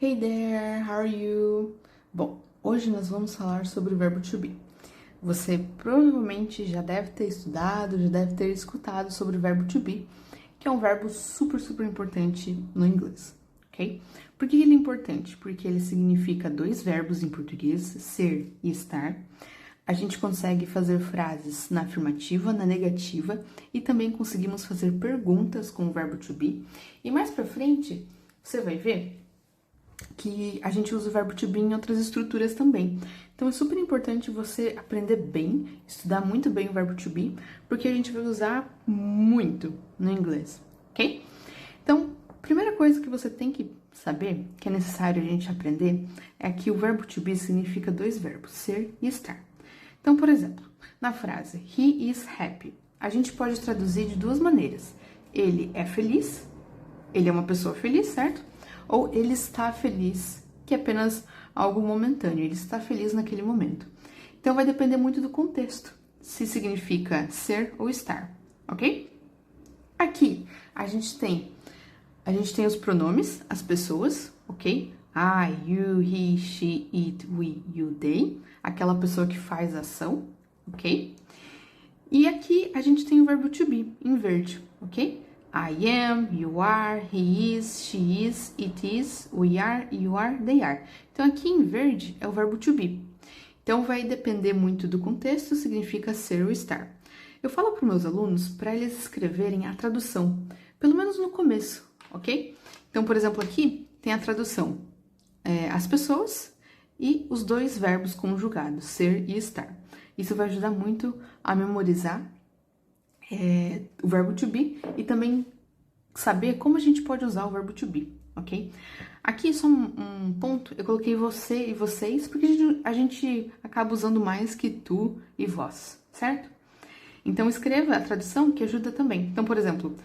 Hey there, how are you? Bom, hoje nós vamos falar sobre o verbo to be. Você provavelmente já deve ter estudado, já deve ter escutado sobre o verbo to be, que é um verbo super importante no inglês, ok? Por que ele é importante? Porque ele significa dois verbos em português, ser e estar. A gente consegue fazer frases na afirmativa, na negativa e também conseguimos fazer perguntas com o verbo to be. E mais pra frente, você vai ver que a gente usa o verbo to be em outras estruturas também. Então é super importante você aprender bem, estudar muito bem o verbo to be, porque a gente vai usar muito no inglês, ok? Então, a primeira coisa que você tem que saber, que é necessário a gente aprender, é que o verbo to be significa dois verbos, ser e estar. Então, por exemplo, na frase He is happy, a gente pode traduzir de duas maneiras. Ele é feliz, ele é uma pessoa feliz, certo? Ou ele está feliz, que é apenas algo momentâneo, ele está feliz naquele momento. Então vai depender muito do contexto, se significa ser ou estar, ok? Aqui a gente tem os pronomes, as pessoas, ok? I, you, he, she, it, we, you, they, aquela pessoa que faz a ação, ok? E aqui a gente tem o verbo to be, em verde, ok? I am, you are, he is, she is, it is, we are, you are, they are. Então aqui em verde é o verbo to be. Então vai depender muito do contexto, significa ser ou estar. Eu falo para meus alunos para eles escreverem a tradução, pelo menos no começo, ok? Então, por exemplo, aqui tem a tradução, as pessoas e os dois verbos conjugados, ser e estar. Isso vai ajudar muito a memorizar o verbo to be e também saber como a gente pode usar o verbo to be, ok? Aqui só um ponto, eu coloquei você e vocês porque a gente acaba usando mais que tu e vós, certo? Então escreva a tradução que ajuda também. Então, por exemplo,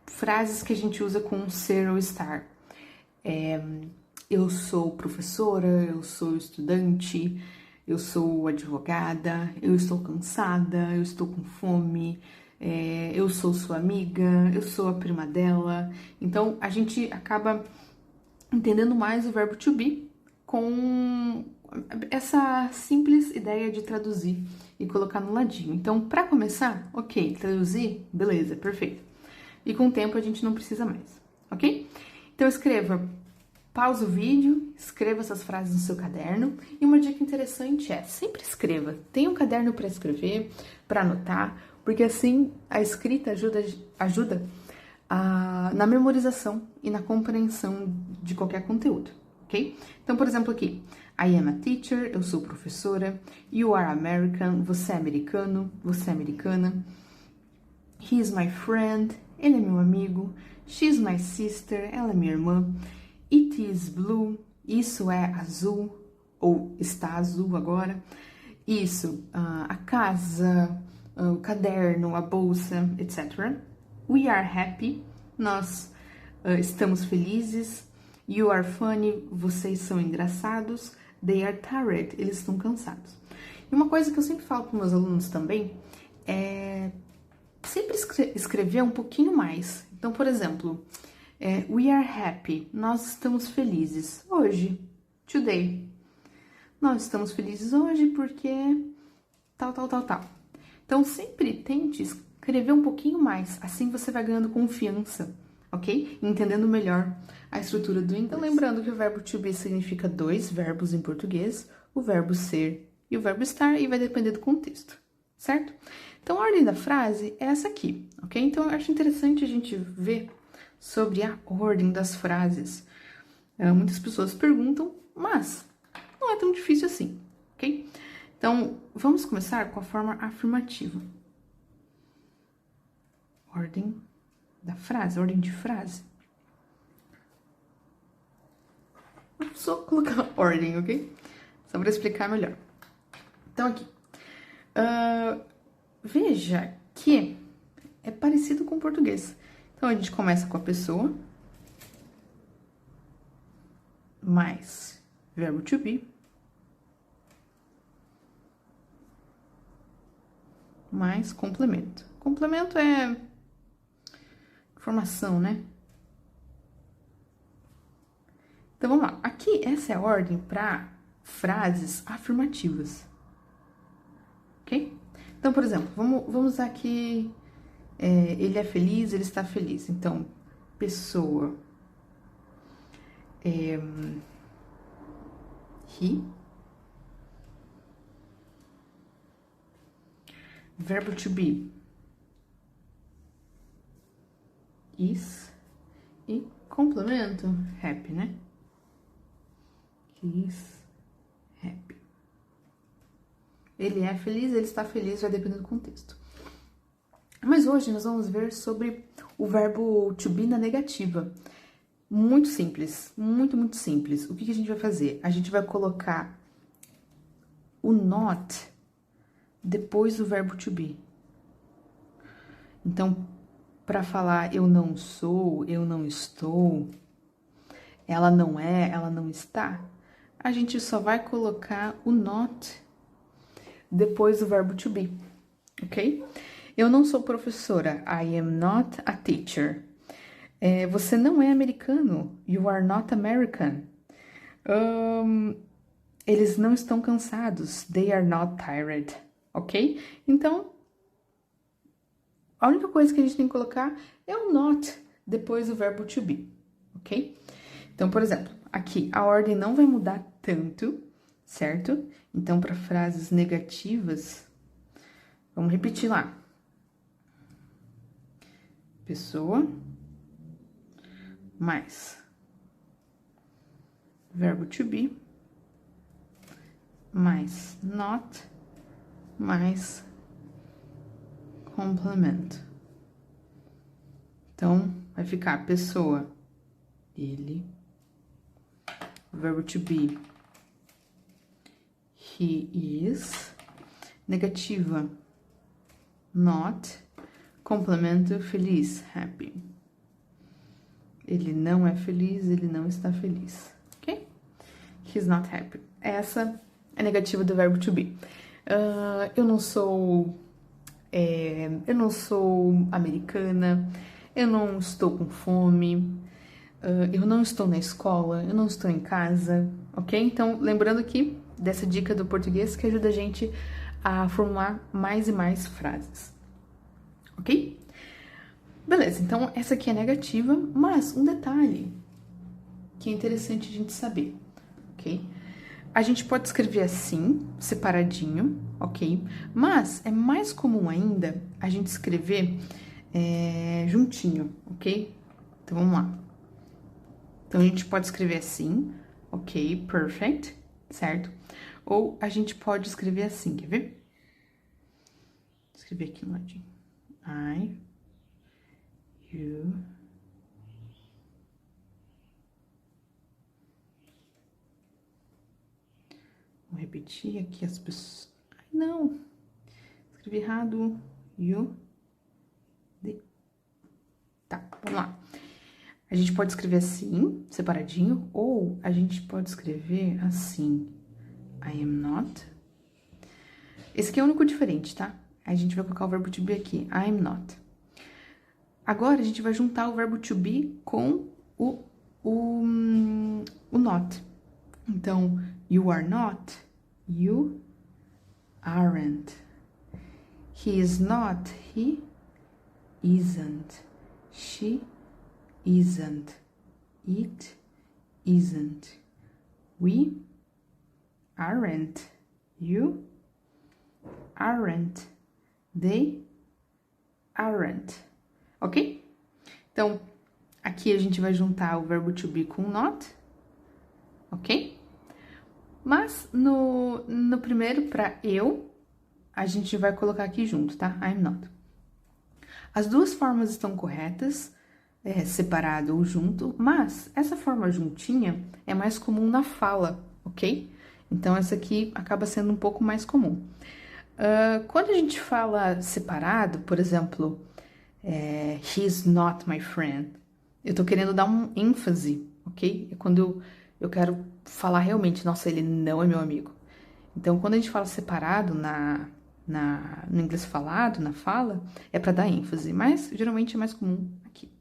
frases que a gente usa com ser ou estar. Eu sou professora, eu sou estudante, eu sou advogada, eu estou cansada, eu estou com fome, eu sou sua amiga, eu sou a prima dela. Então, a gente acaba entendendo mais o verbo to be com essa simples ideia de traduzir e colocar no ladinho. Então, para começar, ok, traduzir, beleza, perfeito. E com o tempo a gente não precisa mais, ok? Então, escreva. Pausa o vídeo, escreva essas frases no seu caderno. E uma dica interessante é, sempre escreva. Tenha um caderno para escrever, para anotar, porque assim a escrita ajuda na memorização e na compreensão de qualquer conteúdo, ok? Então, por exemplo, aqui, I am a teacher, eu sou professora. You are American, você é americano, você é americana. He is my friend, ele é meu amigo. She is my sister, ela é minha irmã. It is blue, isso é azul, ou está azul agora. Isso, a casa, o caderno, a bolsa, etc. We are happy, nós estamos felizes. You are funny, vocês são engraçados. They are tired, eles estão cansados. E uma coisa que eu sempre falo para meus alunos também é sempre escrever um pouquinho mais. Então, por exemplo, we are happy, nós estamos felizes hoje, today. Nós estamos felizes hoje porque tal. Então, sempre tente escrever um pouquinho mais, assim você vai ganhando confiança, ok? Entendendo melhor a estrutura do inglês. Então, lembrando que o verbo to be significa dois verbos em português, o verbo ser e o verbo estar, e vai depender do contexto, certo? Então, a ordem da frase é essa aqui, ok? Então, eu acho interessante a gente ver sobre a ordem das frases. Muitas pessoas perguntam, mas não é tão difícil assim, ok? Então, vamos começar com a forma afirmativa. Ordem da frase, ordem de frase. Vou só colocar ordem, ok? Só para explicar melhor. Então, aqui. Veja que é parecido com o português. Então, a gente começa com a pessoa, mais verbo to be, mais complemento. Complemento é informação, né? Então, vamos lá. Aqui, essa é a ordem para frases afirmativas. Ok? Então, por exemplo, vamos usar aqui... ele é feliz, ele está feliz. Então, pessoa... he... Verbo to be. Is. E complemento, happy, né? Is happy. Ele é feliz, ele está feliz, vai depender do contexto. Mas hoje nós vamos ver sobre o verbo to be na negativa. Muito simples, muito simples. O que a gente vai fazer? A gente vai colocar o not depois do verbo to be. Então, para falar eu não sou, eu não estou, ela não é, ela não está, a gente só vai colocar o not depois do verbo to be, ok? Eu não sou professora, I am not a teacher. Você não é americano, you are not American. Eles não estão cansados, they are not tired, ok? Então, a única coisa que a gente tem que colocar é o not depois do verbo to be, ok? Então, por exemplo, aqui a ordem não vai mudar tanto, certo? Então, para frases negativas, vamos repetir lá. Pessoa mais verbo to be mais not mais complemento. Então, vai ficar pessoa, ele, verbo to be, he is, negativa, not, complemento, feliz, happy. Ele não é feliz, ele não está feliz, ok? He's not happy. Essa é a negativa do verbo to be. Eu não sou americana, eu não estou com fome, eu não estou na escola, eu não estou em casa, ok? Então, lembrando aqui dessa dica do português que ajuda a gente a formular mais e mais frases, ok? Beleza, então essa aqui é negativa, mas um detalhe que é interessante a gente saber, ok? A gente pode escrever assim, separadinho, ok? Mas é mais comum ainda a gente escrever juntinho, ok? Então, vamos lá. Então, a gente pode escrever assim, ok, perfect, certo? Ou a gente pode escrever assim, quer ver? Vou escrever aqui no ladinho. I, you... Vou repetir aqui as pessoas... Ai, não! Escrevi errado. You... Tá, vamos lá. A gente pode escrever assim, separadinho, ou a gente pode escrever assim. I am not. Esse aqui é o único diferente, tá? A gente vai colocar o verbo to be aqui. I am not. Agora, a gente vai juntar o verbo to be com o not. Então, you are not, you aren't. He is not, he isn't. She isn't. It isn't. We aren't. You aren't. They aren't. Ok? Então, aqui a gente vai juntar o verbo to be com not. Ok? Mas no primeiro, para eu, a gente vai colocar aqui junto, tá? I'm not. As duas formas estão corretas, separado ou junto, mas essa forma juntinha é mais comum na fala, ok? Então, essa aqui acaba sendo um pouco mais comum. Quando a gente fala separado, por exemplo, he's not my friend, eu tô querendo dar um ênfase, ok? É quando eu quero falar realmente, nossa, ele não é meu amigo. Então, quando a gente fala separado no inglês falado, na fala, é para dar ênfase, mas geralmente é mais comum aqui.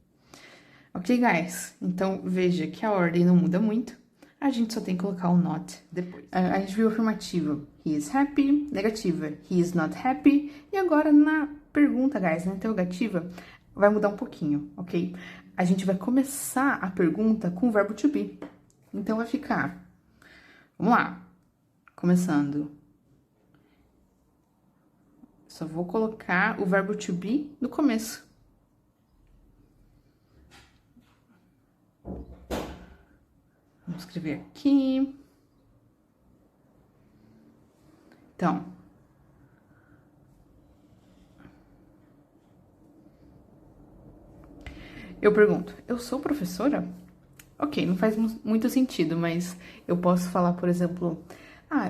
Ok, guys? Então, veja que a ordem não muda muito. a gente só tem que colocar o not depois. A gente viu afirmativa, he is happy, negativa, he is not happy, e agora na pergunta, guys, na interrogativa, vai mudar um pouquinho, ok? A gente vai começar a pergunta com o verbo to be. Então, vai ficar, vamos lá, começando. Só vou colocar o verbo to be no começo. Vamos escrever aqui. Então, eu pergunto, eu sou professora? Ok, não faz muito sentido, mas eu posso falar, por exemplo,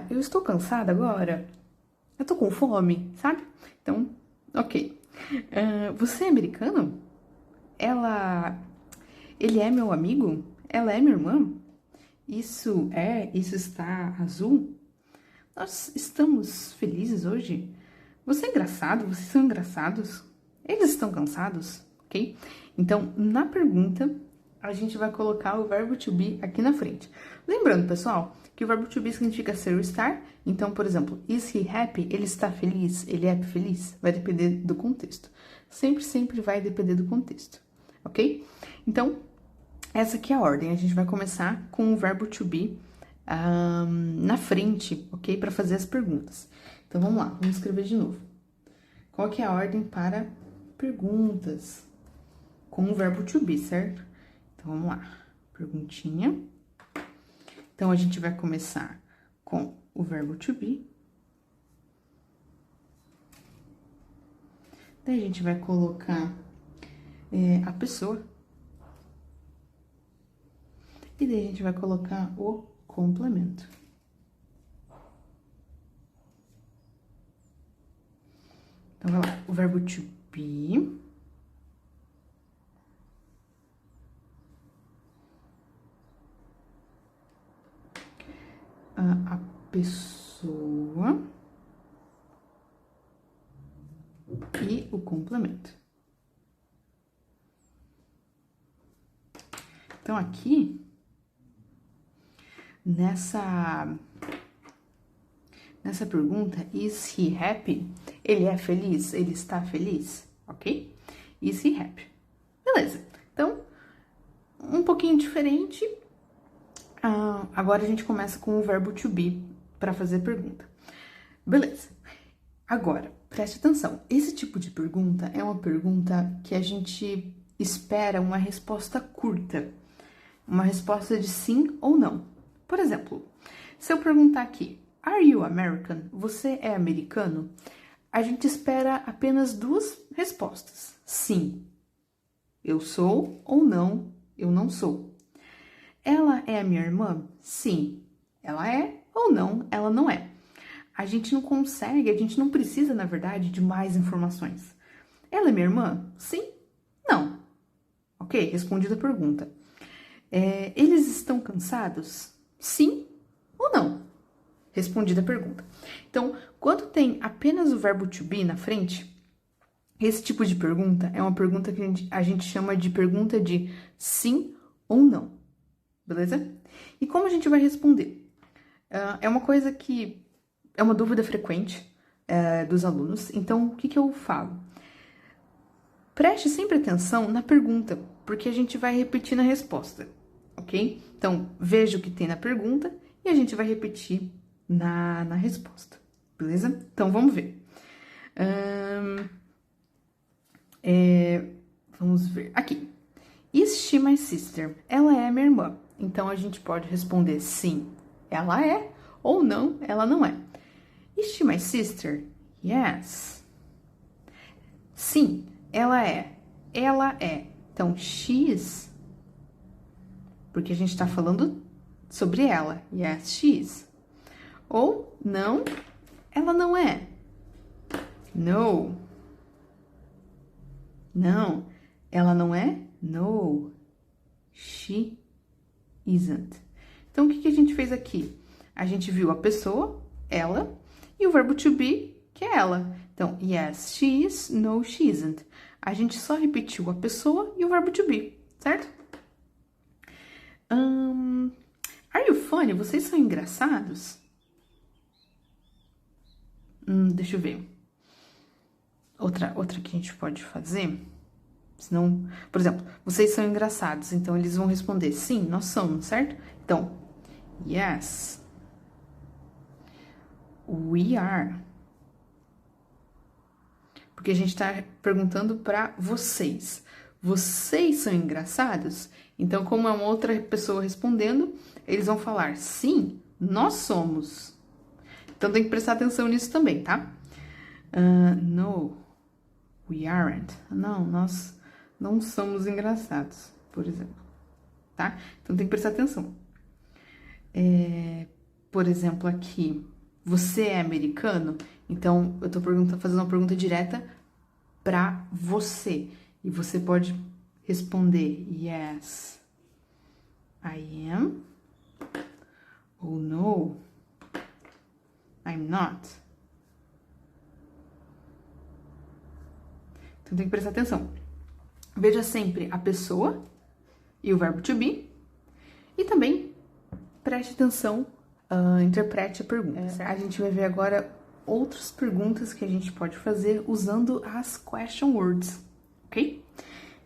eu estou cansada agora, eu tô com fome, sabe? Então, ok. Você é americano? Ele é meu amigo? Ela é minha irmã? Isso está azul? Nós estamos felizes hoje? Você é engraçado? Vocês são engraçados? Eles estão cansados? Ok? Então, na pergunta, a gente vai colocar o verbo to be aqui na frente. Lembrando, pessoal, que o verbo to be significa ser ou estar. Então, por exemplo, is he happy? Ele está feliz? Ele é feliz? Vai depender do contexto. Sempre vai depender do contexto. Ok? Então, essa aqui é a ordem. A gente vai começar com o verbo to be na frente, ok? Para fazer as perguntas. Então, vamos lá. Vamos escrever de novo. Qual que é a ordem para perguntas? Com o verbo to be, certo? Então, vamos lá. Perguntinha. Então, a gente vai começar com o verbo to be. Daí, a gente vai colocar a pessoa. E daí, a gente vai colocar o complemento. Então, vai lá. O verbo to be. A pessoa e o complemento. Então, aqui, nessa pergunta, is he happy? Ele é feliz? Ele está feliz? Ok? Is he happy? Beleza. Então, um pouquinho diferente. Agora a gente começa com o verbo to be para fazer pergunta. Beleza. Agora, preste atenção. Esse tipo de pergunta é uma pergunta que a gente espera uma resposta curta. Uma resposta de sim ou não. Por exemplo, se eu perguntar aqui, are you American? Você é americano? A gente espera apenas duas respostas. Sim, eu sou, ou não, eu não sou. Ela é a minha irmã? Sim, ela é, ou não, ela não é. A gente não consegue, a gente não precisa, na verdade, de mais informações. Ela é minha irmã? Sim, não. Ok, respondida a pergunta. Eles estão cansados? Sim ou não? Respondida a pergunta. Então, quando tem apenas o verbo to be na frente, esse tipo de pergunta é uma pergunta que a gente chama de pergunta de sim ou não. Beleza? E como a gente vai responder? É uma coisa que é uma dúvida frequente dos alunos. Então, o que eu falo? Preste sempre atenção na pergunta, porque a gente vai repetir na resposta, ok? Então, veja o que tem na pergunta e a gente vai repetir na resposta, beleza? Então, vamos ver. Vamos ver. Aqui. Is she my sister? Ela é minha irmã. Então, a gente pode responder sim, ela é, ou não, ela não é. Is she my sister? Yes. Sim, ela é. Ela é. Então, she's, porque a gente tá falando sobre ela. Yes, she's. Ou, não, ela não é. No. Não, ela não é. No, she isn't. Então, o que a gente fez aqui? A gente viu a pessoa, ela, e o verbo to be, que é ela. Então, yes, she is, no, she isn't. A gente só repetiu a pessoa e o verbo to be, certo? Are you telefone, vocês são engraçados? Deixa eu ver. Outra que a gente pode fazer. Senão, por exemplo, vocês são engraçados. Então, eles vão responder, sim, nós somos, certo? Então, yes, we are. Porque a gente tá perguntando para vocês. Vocês são engraçados? Então, como é uma outra pessoa respondendo, eles vão falar, sim, nós somos. Então, tem que prestar atenção nisso também, tá? No, we aren't. Não, nós não somos engraçados, por exemplo, tá? Então, tem que prestar atenção. Por exemplo, aqui, você é americano? Então, eu tô fazendo uma pergunta direta pra você. E você pode responder, yes, I am. Ou no, I'm not. Então, tem que prestar atenção. Veja sempre a pessoa e o verbo to be. E também preste atenção, interprete a pergunta. A gente vai ver agora outras perguntas que a gente pode fazer usando as question words, ok?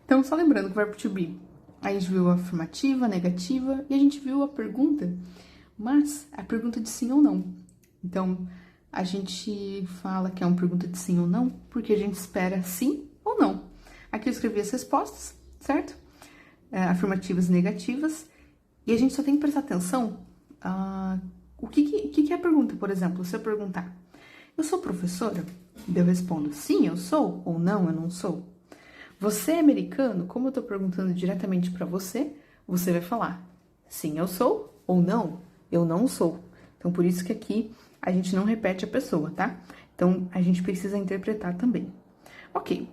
Então, só lembrando que o verbo to be, a gente viu a afirmativa, a negativa e a gente viu a pergunta, mas a pergunta de sim ou não. Então, a gente fala que é uma pergunta de sim ou não porque a gente espera sim ou não. Aqui eu escrevi as respostas, certo? Afirmativas e negativas. E a gente só tem que prestar atenção o que é a pergunta, por exemplo. Se eu perguntar, eu sou professora? Eu respondo, sim, eu sou, ou não, eu não sou. Você é americano? Como eu tô perguntando diretamente para você, você vai falar, sim, eu sou, ou não, eu não sou. Então, por isso que aqui a gente não repete a pessoa, tá? Então, a gente precisa interpretar também. Ok.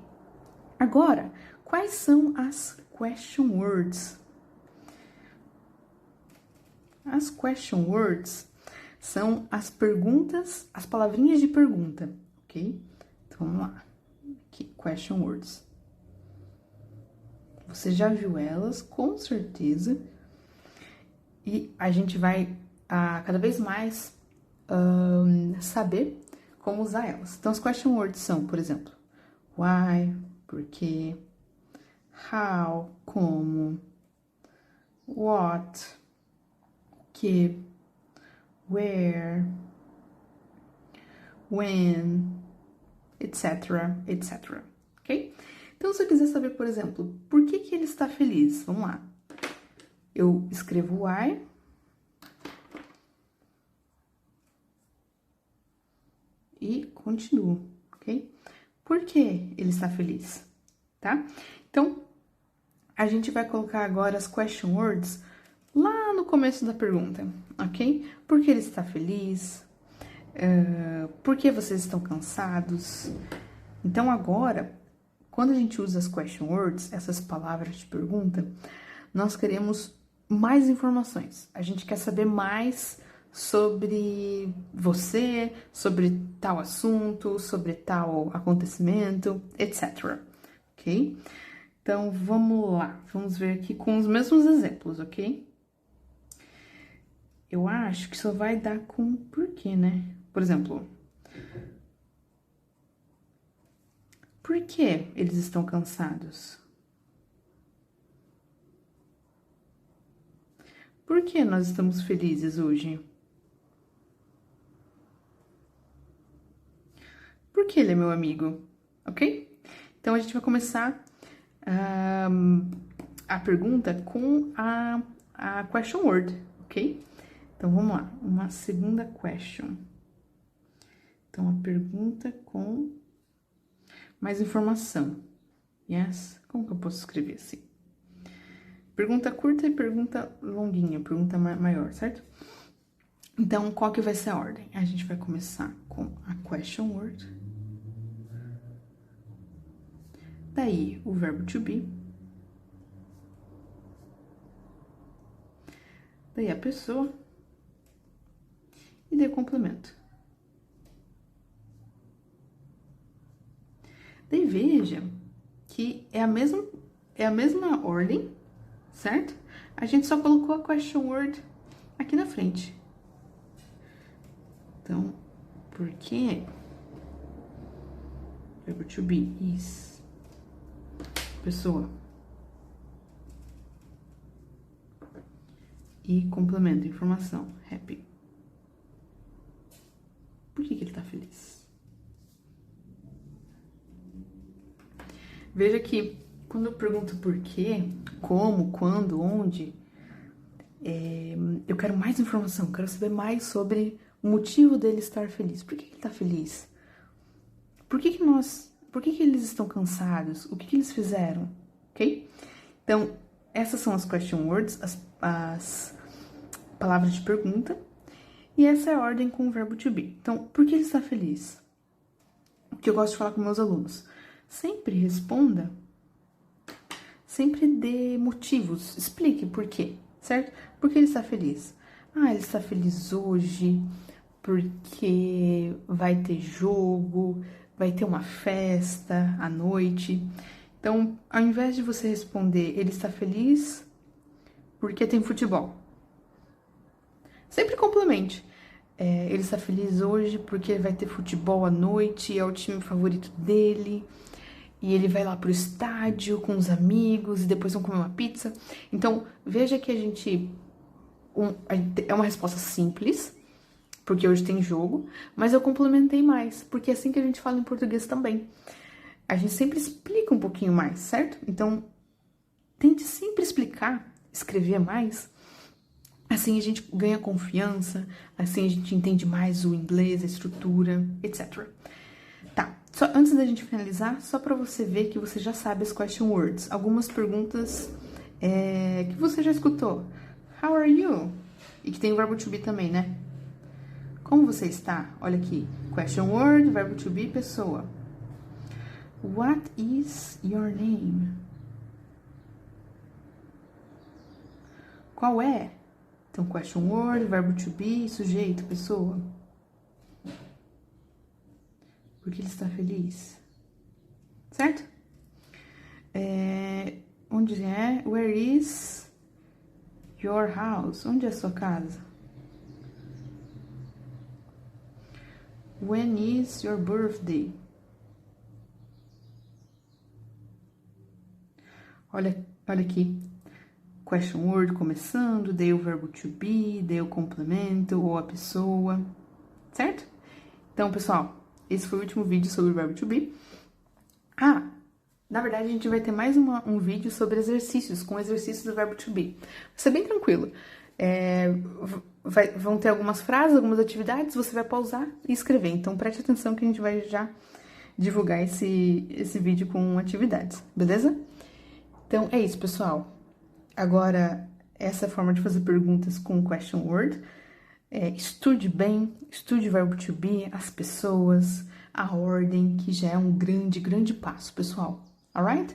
Agora, quais são as question words? As question words são as perguntas, as palavrinhas de pergunta, ok? Então, vamos lá. Aqui, question words. Você já viu elas, com certeza. E a gente vai cada vez mais saber como usar elas. Então, as question words são, por exemplo, why, por quê, how, como, what, que, where, when, etc, etc, ok? Então, se eu quiser saber, por exemplo, por que ele está feliz? Vamos lá. Eu escrevo why. E continuo, ok? Por que ele está feliz, tá? Então, a gente vai colocar agora as question words lá no começo da pergunta, ok? Por que ele está feliz? Por que vocês estão cansados? Então, agora, quando a gente usa as question words, essas palavras de pergunta, nós queremos mais informações. A gente quer saber mais sobre você, sobre tal assunto, sobre tal acontecimento, etc. Ok? Então, vamos lá. Vamos ver aqui com os mesmos exemplos, ok? Eu acho que só vai dar com porquê, né? Por exemplo, por que eles estão cansados? Por que nós estamos felizes hoje? Por que ele é meu amigo? Ok? Então, a gente vai começar a pergunta com a question word, ok? Então, vamos lá. Uma segunda question. Então, a pergunta com mais informação. Yes? Como que eu posso escrever assim? Pergunta curta e pergunta longuinha, pergunta maior, certo? Então, qual que vai ser a ordem? A gente vai começar com a question word. Daí, o verbo to be. Daí, a pessoa. E daí, o complemento. Daí, veja que é a mesma ordem, certo? A gente só colocou a question word aqui na frente. Então, por que? Verbo to be, is. Pessoa. E complemento, informação, happy. Por que ele tá feliz? Veja que quando eu pergunto por quê, como, quando, onde, eu quero mais informação, quero saber mais sobre o motivo dele estar feliz. Por que ele tá feliz? Por que eles estão cansados? O que eles fizeram? Ok? Então, essas são as question words, as palavras de pergunta. E essa é a ordem com o verbo to be. Então, por que ele está feliz? O que eu gosto de falar com meus alunos. Sempre responda, sempre dê motivos, explique por quê, certo? Por que ele está feliz? Ah, ele está feliz hoje porque vai ter jogo, vai ter uma festa à noite. Então, ao invés de você responder, ele está feliz porque tem futebol. Sempre complemente. Ele está feliz hoje porque vai ter futebol à noite, é o time favorito dele. E ele vai lá pro estádio com os amigos e depois vão comer uma pizza. Então, veja que é uma resposta simples, porque hoje tem jogo, mas eu complementei mais, porque é assim que a gente fala em português também. A gente sempre explica um pouquinho mais, certo? Então, tente sempre explicar, escrever mais. Assim a gente ganha confiança, assim a gente entende mais o inglês, a estrutura, etc. Tá, só antes da gente finalizar, só para você ver que você já sabe as question words. Algumas perguntas que você já escutou. How are you? E que tem o verbo to be também, né? Como você está? Olha aqui. Question word, verbo to be, pessoa. What is your name? Qual é? Então, question word, verbo to be, sujeito, pessoa. Porque ele está feliz. Certo? Onde é? Where is your house? Onde é a sua casa? When is your birthday? Olha aqui. Question word começando, daí o verbo to be, daí o complemento ou a pessoa, certo? Então, pessoal, esse foi o último vídeo sobre o verbo to be. Na verdade, a gente vai ter mais um vídeo sobre exercícios, com exercícios do verbo to be. Vai ser bem tranquilo. Vão ter algumas frases, algumas atividades, você vai pausar e escrever. Então, preste atenção que a gente vai já divulgar esse vídeo com atividades, beleza? Então, é isso, pessoal. Agora, essa forma de fazer perguntas com question word. Estude bem, estude o verbo to be, as pessoas, a ordem, que já é um grande, grande passo, pessoal. Alright?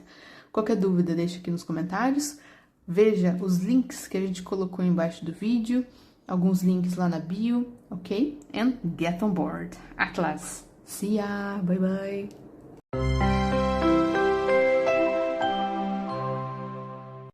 Qualquer dúvida, deixa aqui nos comentários. Veja os links que a gente colocou embaixo do vídeo, alguns links lá na bio, ok? And get on board. At last. See ya! Bye, bye!